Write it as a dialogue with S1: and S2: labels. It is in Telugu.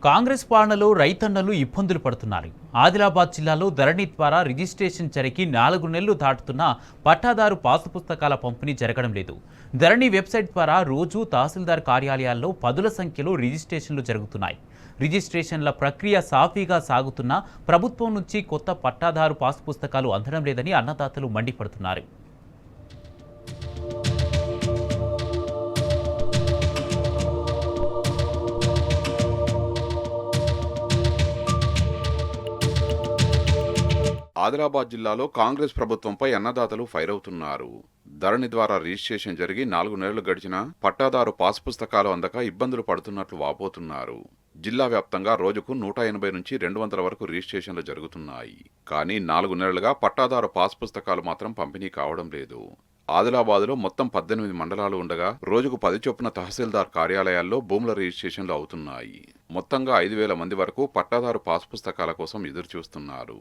S1: కాంగ్రెస్ పాలనలో రైతన్నలు ఇబ్బందులు పడుతున్నారు. ఆదిలాబాద్ జిల్లాలో ధరణి ద్వారా రిజిస్ట్రేషన్ జరిగి 4 నెలలు దాటుతున్నా పట్టాదారు పాసు పుస్తకాల పంపిణీ జరగడం లేదు. ధరణి వెబ్సైట్ ద్వారా రోజు తహసీల్దార్ కార్యాలయాల్లో పదుల సంఖ్యలో రిజిస్ట్రేషన్లు జరుగుతున్నాయి. రిజిస్ట్రేషన్ల ప్రక్రియ సాఫీగా సాగుతున్నా ప్రభుత్వం నుంచి కొత్త పట్టాదారు పాసు పుస్తకాలు అందడం లేదని అన్నదాతలు మండిపడుతున్నారు.
S2: ఆదిలాబాద్ జిల్లాలో కాంగ్రెస్ ప్రభుత్వంపై అన్నదాతలు ఫైర్ అవుతున్నారు. ధరణి ద్వారా రిజిస్ట్రేషన్ జరిగి 4 నెలలు గడిచినా పట్టాదారు పాస్ పుస్తకాలు అందక ఇబ్బందులు పడుతున్నట్లు వాపోతున్నారు. జిల్లా వ్యాప్తంగా రోజుకు 180 నుంచి 200 వరకు రిజిస్ట్రేషన్లు జరుగుతున్నాయి. కానీ 4 నెలలుగా పట్టాదారు పాస్ పుస్తకాలు మాత్రం పంపిణీ కావడం లేదు. ఆదిలాబాద్లో మొత్తం 18 మండలాలు ఉండగా రోజుకు 10 చొప్పున తహసీల్దార్ కార్యాలయాల్లో భూముల రిజిస్ట్రేషన్లు అవుతున్నాయి. మొత్తంగా 5,000 మంది వరకు పట్టాదారు పాస్ పుస్తకాల కోసం ఎదురుచూస్తున్నారు.